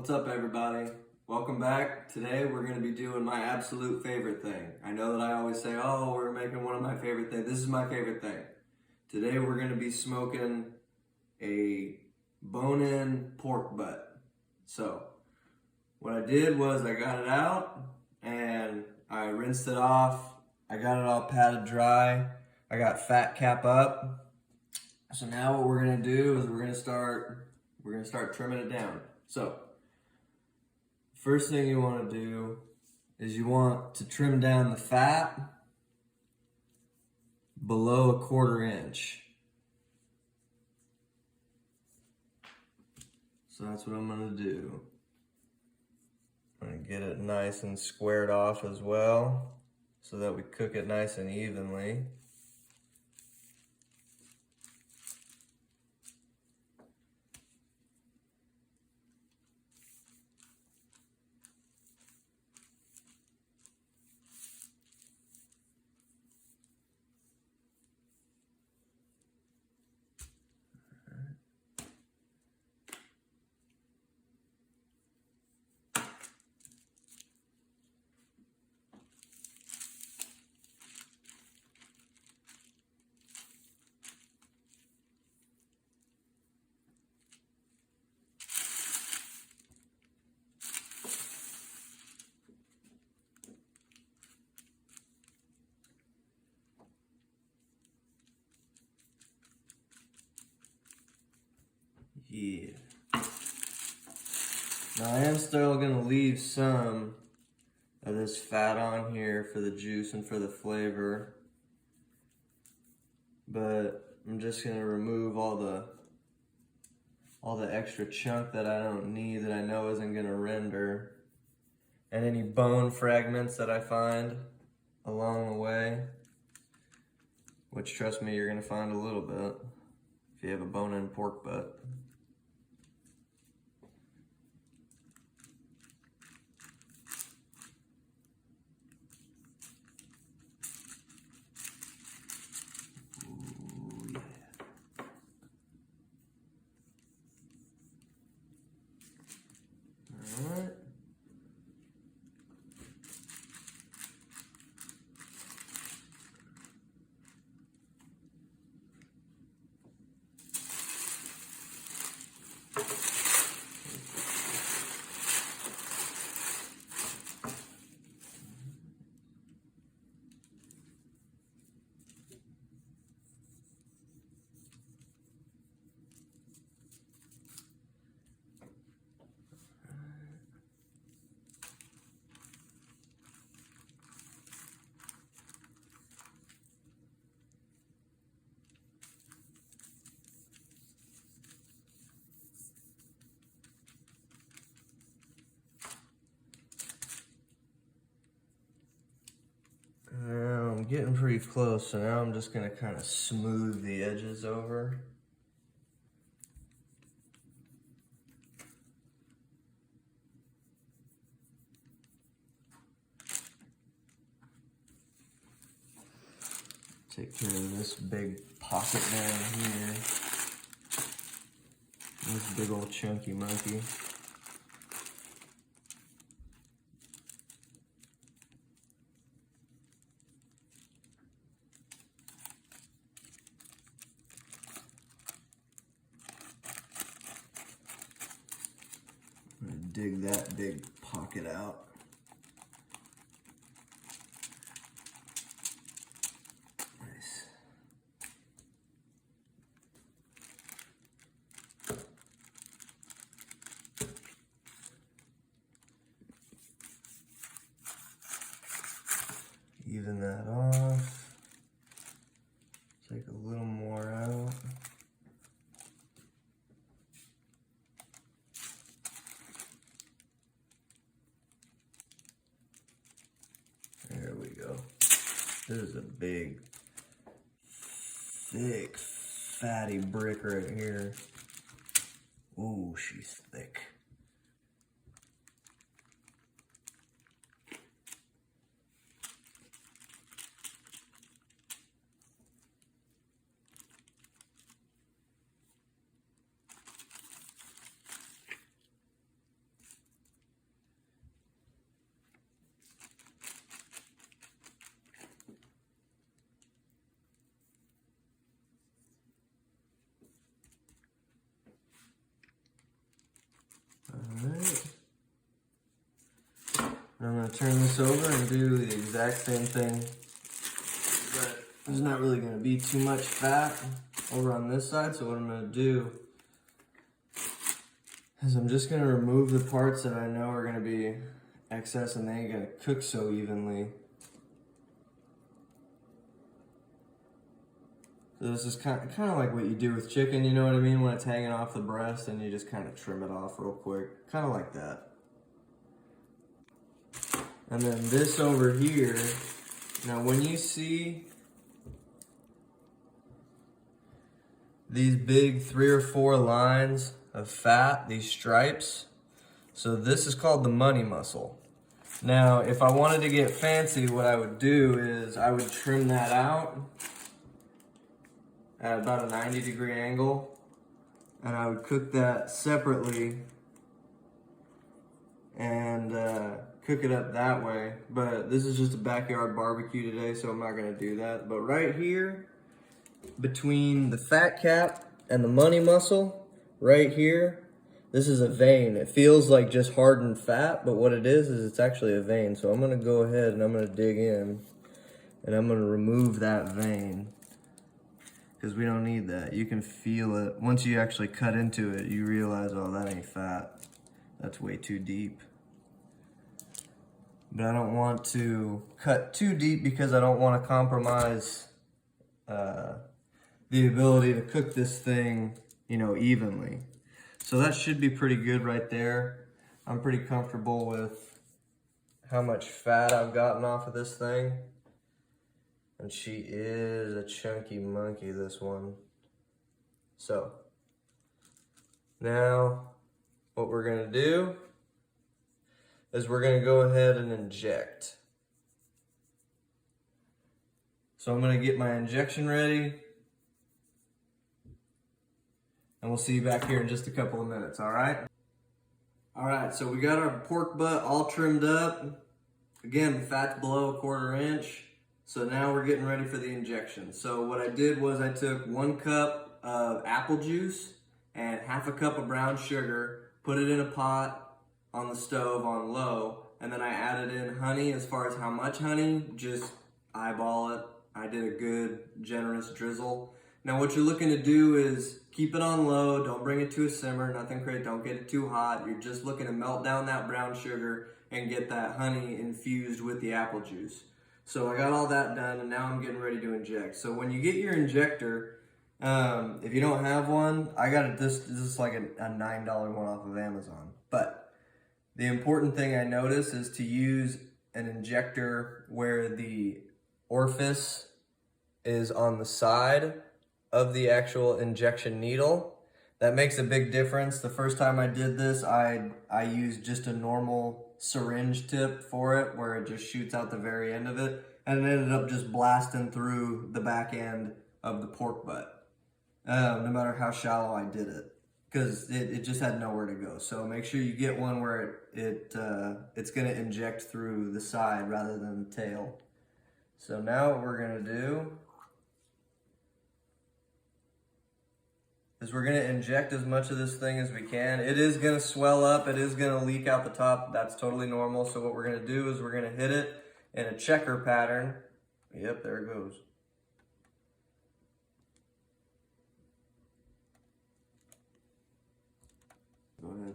What's up, everybody? Welcome back. Today we're going to be doing my absolute favorite thing. I know that I always say, oh, we're making one of my favorite things. This is my favorite thing. Today we're going to be smoking a bone-in pork butt. So what I did was I got it out and I rinsed it off. I got it all patted dry. I got fat cap up. So now what we're going to do is we're going to start trimming it down. So first thing you want to do is you want to trim down the fat below 1/4 inch. So that's what I'm going to do. I'm going to get it nice and squared off as well so that we cook it nice and evenly. Yeah. Now I am still going to leave some of this fat on here for the juice and for the flavor. But I'm just going to remove all the extra chunk that I don't need, that I know isn't going to render. And any bone fragments that I find along the way, which, trust me, you're going to find a little bit if you have a bone-in pork butt. Alright. I'm getting pretty close, so now I'm just going to kind of smooth the edges over. Take care of this big pocket down here. This big old chunky monkey. I'm gonna dig that big pocket out. Nice. Even that off. Take a little more out. There we go. This is a big, thick, fatty brick right here. Ooh, she's thick. I'm going to turn this over and do the exact same thing, but there's not really going to be too much fat over on this side. So what I'm going to do is I'm just going to remove the parts that I know are going to be excess and they ain't going to cook so evenly. So this is kind of like what you do with chicken, you know what I mean? When it's hanging off the breast and you just kind of trim it off real quick. Kind of like that. And then this over here, now when you see these big 3 or 4 lines of fat, these stripes, so this is called the money muscle. Now, if I wanted to get fancy, what I would do is I would trim that out at about a 90-degree angle, and I would cook that separately and cook it up that way. But this is just a backyard barbecue today, so I'm not gonna do that. But right here, between the fat cap and the money muscle, right here, this is a vein. It feels like just hardened fat, but what it is it's actually a vein. So I'm gonna go ahead and I'm gonna dig in and I'm gonna remove that vein, because we don't need that. You can feel it. Once you actually cut into it, you realize, oh, that ain't fat. That's way too deep. But I don't want to cut too deep because I don't want to compromise the ability to cook this thing, you know, evenly. So that should be pretty good right there. I'm pretty comfortable with how much fat I've gotten off of this thing. And she is a chunky monkey, this one. So, now what we're gonna do is we're gonna go ahead and inject. So I'm gonna get my injection ready, and we'll see you back here in just a couple of minutes, all right? All right, so we got our pork butt all trimmed up. Again, the fat's below 1/4 inch. So now we're getting ready for the injection. So what I did was I took 1 cup of apple juice and 1/2 cup of brown sugar, put it in a pot on the stove on low, and then I added in honey. As far as how much honey, just eyeball it. I did a good, generous drizzle. Now what you're looking to do is keep it on low, don't bring it to a simmer, nothing crazy, don't get it too hot. You're just looking to melt down that brown sugar and get that honey infused with the apple juice. So I got all that done, and now I'm getting ready to inject. So when you get your injector, if you don't have one, I got this is like a $9 one off of Amazon. But the important thing I notice is to use an injector where the orifice is on the side of the actual injection needle. That makes a big difference. The first time I did this, I used just a normal syringe tip for it, where it just shoots out the very end of it, and it ended up just blasting through the back end of the pork butt, no matter how shallow I did it, because it just had nowhere to go. So make sure you get one where it's going to inject through the side rather than the tail. So now what we're going to do is we're gonna inject as much of this thing as we can. It is gonna swell up, it is gonna leak out the top, that's totally normal. So what we're gonna do is we're gonna hit it in a checker pattern. Yep, there it goes. Go ahead.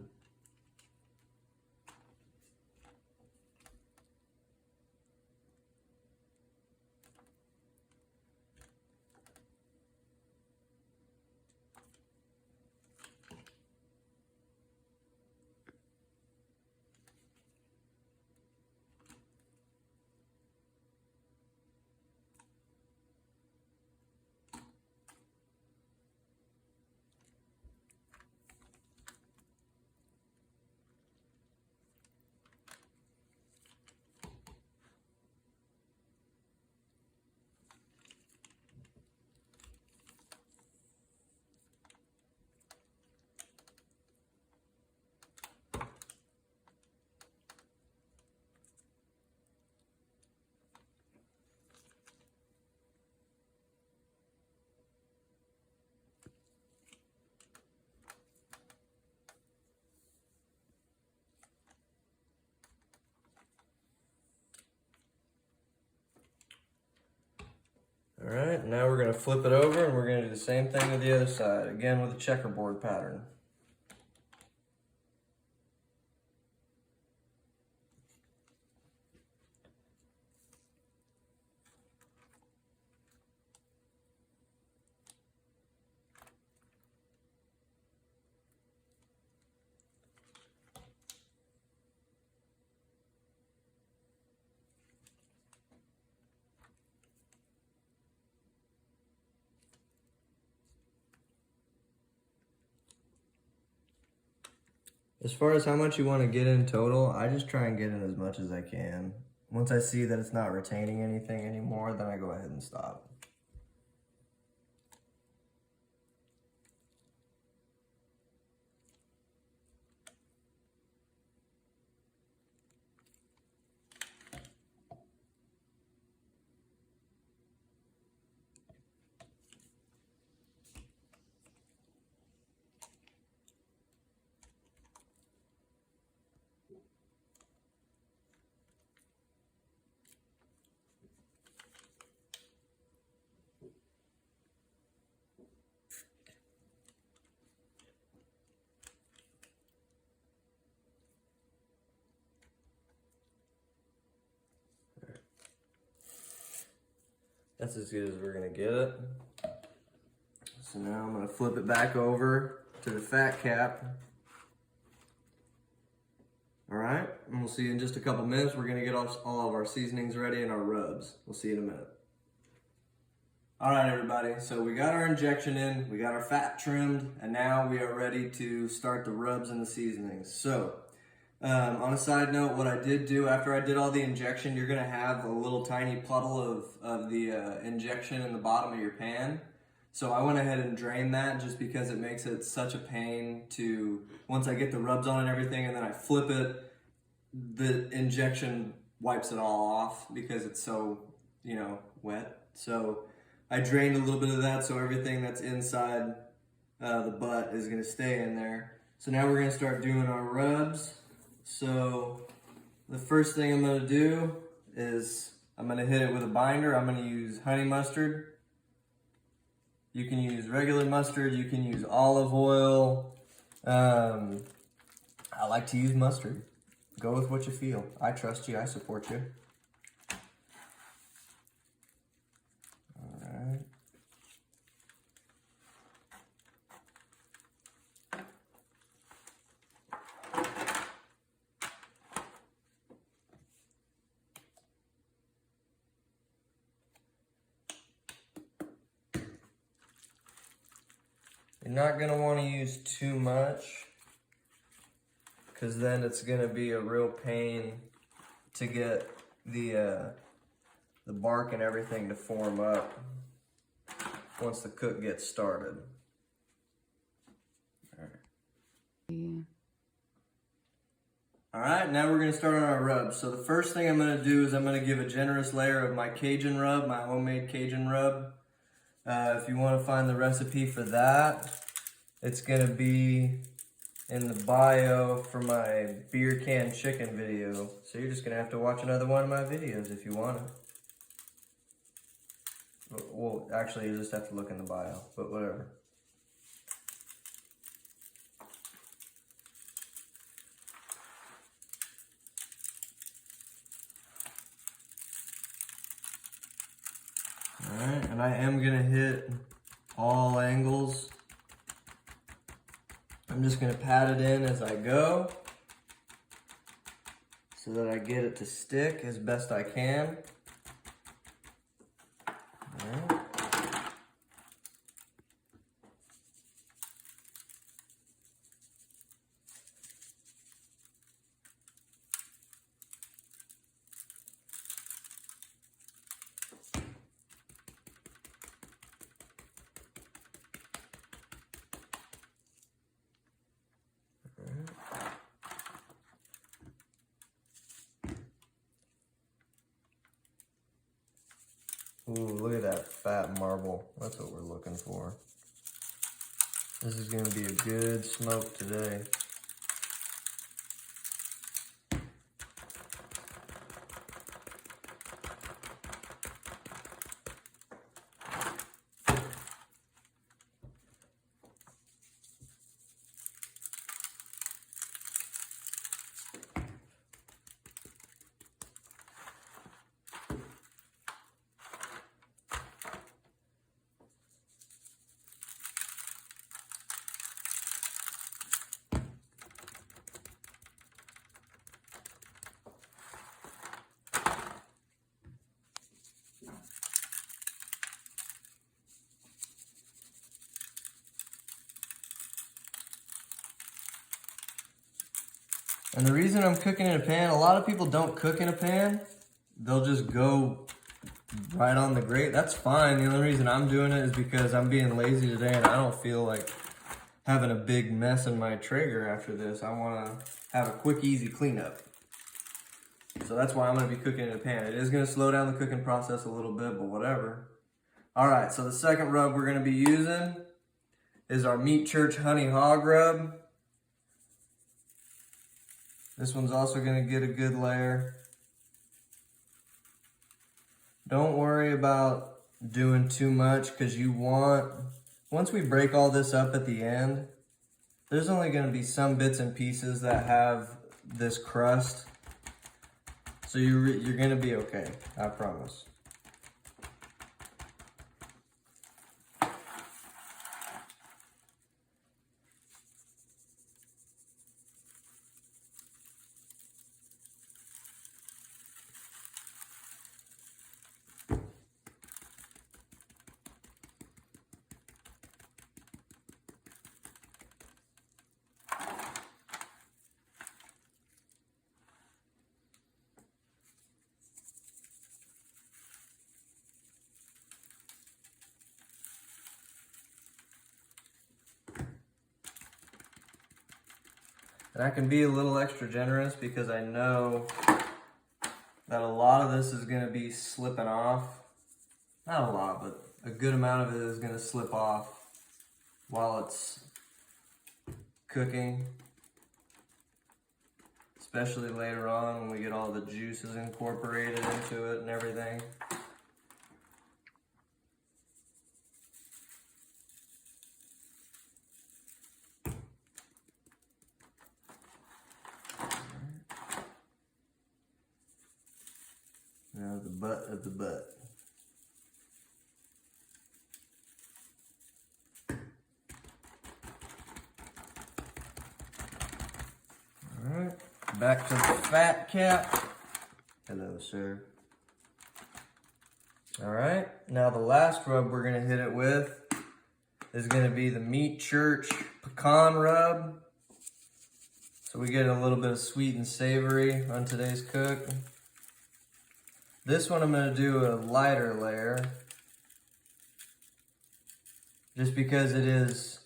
All right, now we're gonna flip it over and we're gonna do the same thing with the other side, again with a checkerboard pattern. As far as how much you want to get in total, I just try and get in as much as I can. Once I see that it's not retaining anything anymore, then I go ahead and stop. That's as good as we're gonna get it. So now I'm gonna flip it back over to the fat cap. All right, and we'll see you in just a couple minutes. We're gonna get all of our seasonings ready and our rubs. We'll see you in a minute. All right, everybody, so we got our injection in, we got our fat trimmed, and now we are ready to start the rubs and the seasonings. So, on a side note, what I did do after I did all the injection, you're gonna have a little tiny puddle of the injection in the bottom of your pan. So I went ahead and drained that just because it makes it such a pain to, once I get the rubs on and everything and then I flip it, the injection wipes it all off because it's so, wet. So I drained a little bit of that so everything that's inside the butt is gonna stay in there. So now we're gonna start doing our rubs. So the first thing I'm gonna do is I'm gonna hit it with a binder. I'm gonna use honey mustard. You can use regular mustard, you can use olive oil. I like to use mustard. Go with what you feel. I trust you, I support you. All right. You're not gonna wanna use too much because then it's gonna be a real pain to get the bark and everything to form up once the cook gets started. All right. Yeah. All right, now we're gonna start on our rubs. So the first thing I'm gonna do is I'm gonna give a generous layer of my Cajun rub, my homemade Cajun rub. If you wanna find the recipe for that, it's gonna be in the bio for my beer can chicken video. So you're just gonna have to watch another one of my videos if you wanna. Well, actually you just have to look in the bio, but whatever. Alright, and I am gonna hit all angles. I'm just gonna pat it in as I go so that I get it to stick as best I can. Alright. Ooh, look at that fat marble. That's what we're looking for. This is gonna be a good smoke today. And the reason I'm cooking in a pan, a lot of people don't cook in a pan. They'll just go right on the grate. That's fine. The only reason I'm doing it is because I'm being lazy today and I don't feel like having a big mess in my Traeger after this. I want to have a quick, easy cleanup. So that's why I'm going to be cooking in a pan. It is going to slow down the cooking process a little bit, but whatever. All right, so the second rub we're going to be using is our Meat Church Honey Hog Rub. This one's also going to get a good layer. Don't worry about doing too much because once we break all this up at the end, there's only going to be some bits and pieces that have this crust. So you're going to be okay, I promise. And I can be a little extra generous because I know that a lot of this is going to be slipping off. Not a lot, but a good amount of it is going to slip off while it's cooking. Especially later on when we get all the juices incorporated into it and everything. Now the butt of the butt. Alright, back to the fat cap. Hello, sir. Alright, now the last rub we're going to hit it with is going to be the Meat Church Pecan Rub. So we get a little bit of sweet and savory on today's cook. This one I'm going to do a lighter layer, just because it is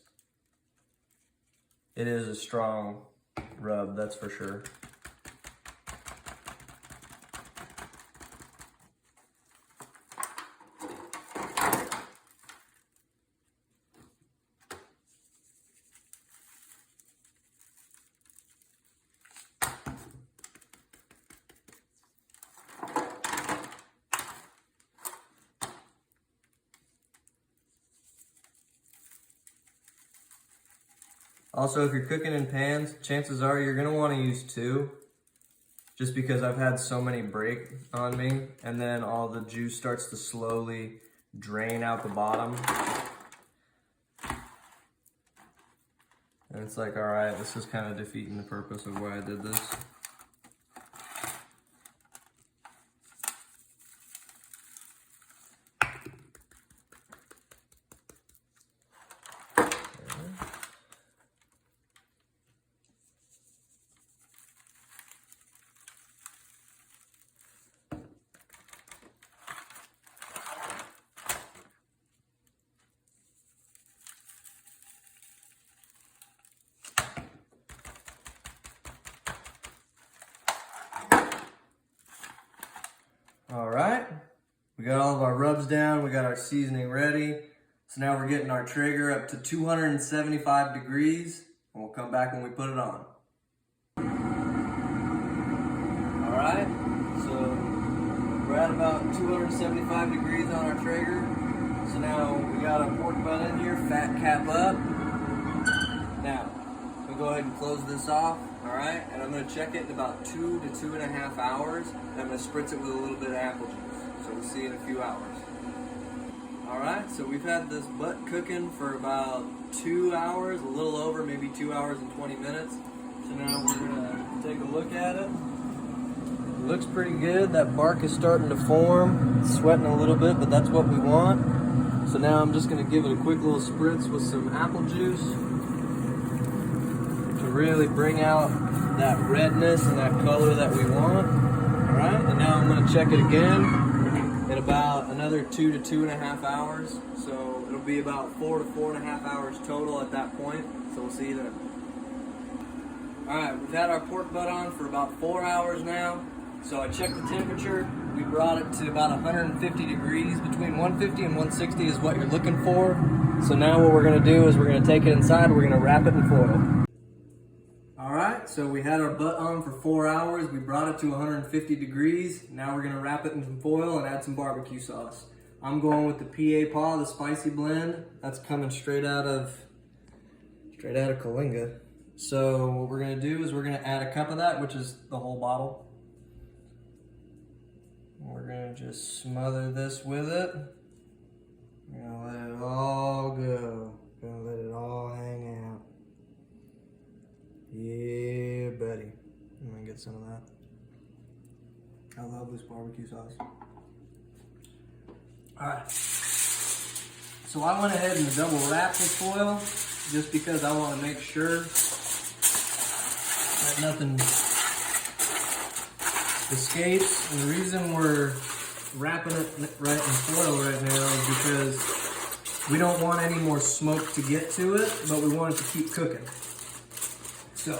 a strong rub, that's for sure. Also, if you're cooking in pans, chances are you're gonna wanna use two, just because I've had so many break on me, and then all the juice starts to slowly drain out the bottom. And it's like, all right, this is kind of defeating the purpose of why I did this. All right, we got all of our rubs down, we got our seasoning ready. So now we're getting our Traeger up to 275 degrees, and we'll come back when we put it on. All right, so we're at about 275 degrees on our Traeger. So now we got our pork butt in here, fat cap up. Now, we'll go ahead and close this off. All right, and I'm going to check it in about 2 to 2.5 hours, and I'm going to spritz it with a little bit of apple juice. So we'll see in a few hours. All right, so we've had this butt cooking for about 2 hours, a little over, maybe 2 hours and 20 minutes. So now we're going to take a look at it. It looks pretty good. That bark is starting to form. It's sweating a little bit, but that's what we want. So now I'm just going to give it a quick little spritz with some apple juice to really bring out that redness and that color that we want. All right, and now I'm gonna check it again in about another 2 to 2.5 hours. So it'll be about 4 to 4.5 hours total at that point. So we'll see you then. All right, we've had our pork butt on for about 4 hours now. So I checked the temperature. We brought it to about 150 degrees. Between 150 and 160 is what you're looking for. So now what we're gonna do is we're gonna take it inside, we're gonna wrap it in foil. All right, so we had our butt on for 4 hours. We brought it to 150 degrees. Now we're gonna wrap it in some foil and add some barbecue sauce. I'm going with the PA Paw, the spicy blend. That's coming straight out of Coalinga. So what we're gonna do is we're gonna add a cup of that, which is the whole bottle. We're gonna just smother this with it. We're gonna let it all go. We're gonna let it all hang out. Yeah, buddy. I'm gonna get some of that. I love this barbecue sauce. All right. So I went ahead and double wrapped this foil just because I want to make sure that nothing escapes. And the reason we're wrapping it right in foil right now is because we don't want any more smoke to get to it, but we want it to keep cooking. So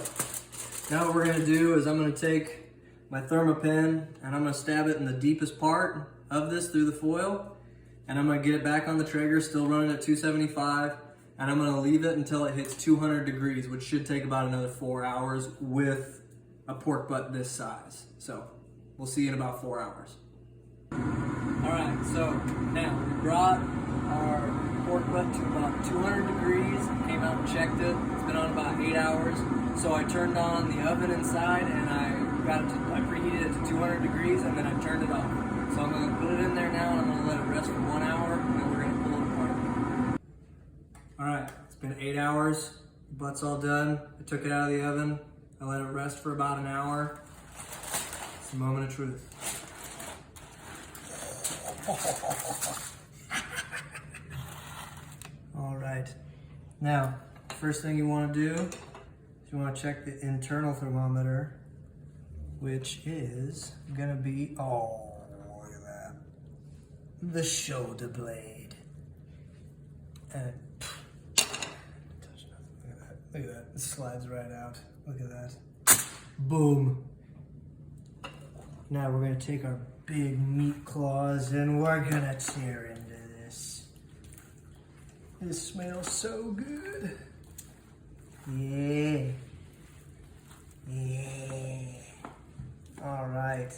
now what we're gonna do is I'm gonna take my Thermapen and I'm gonna stab it in the deepest part of this through the foil, and I'm gonna get it back on the Traeger, still running at 275, and I'm gonna leave it until it hits 200 degrees, which should take about another 4 hours with a pork butt this size. So we'll see you in about 4 hours. All right, so now we brought our pork butt to about 200 degrees, came out and checked it. It's been on about 8 hours. So I turned on the oven inside and I preheated it to 200 degrees and then I turned it off. So I'm gonna put it in there now and I'm gonna let it rest for 1 hour and then we're gonna pull it apart. All right, it's been 8 hours. The butt's all done. I took it out of the oven. I let it rest for about an hour. It's a moment of truth. All right, now, first thing you want to do is you want to check the internal thermometer, which is gonna be, oh, look at that, the shoulder blade. And it, touch nothing. Look at that, it slides right out. Look at that, boom. Now we're gonna take our big meat claws and we're gonna tear into this. This smells so good. Yeah. Yeah. All right.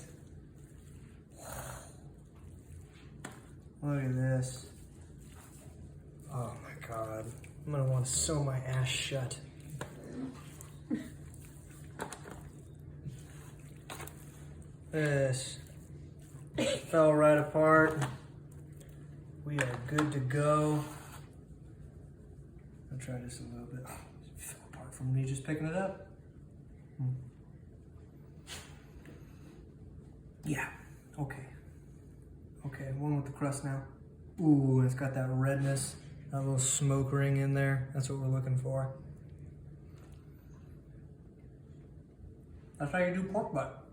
Look at this. Oh my God. I'm gonna want to sew my ass shut. This fell right apart. We are good to go. I'll try this a little bit. It fell apart from me just picking it up. Yeah, okay. Okay, one with the crust now. Ooh, it's got that redness, that little smoke ring in there. That's what we're looking for. That's how you do pork butt.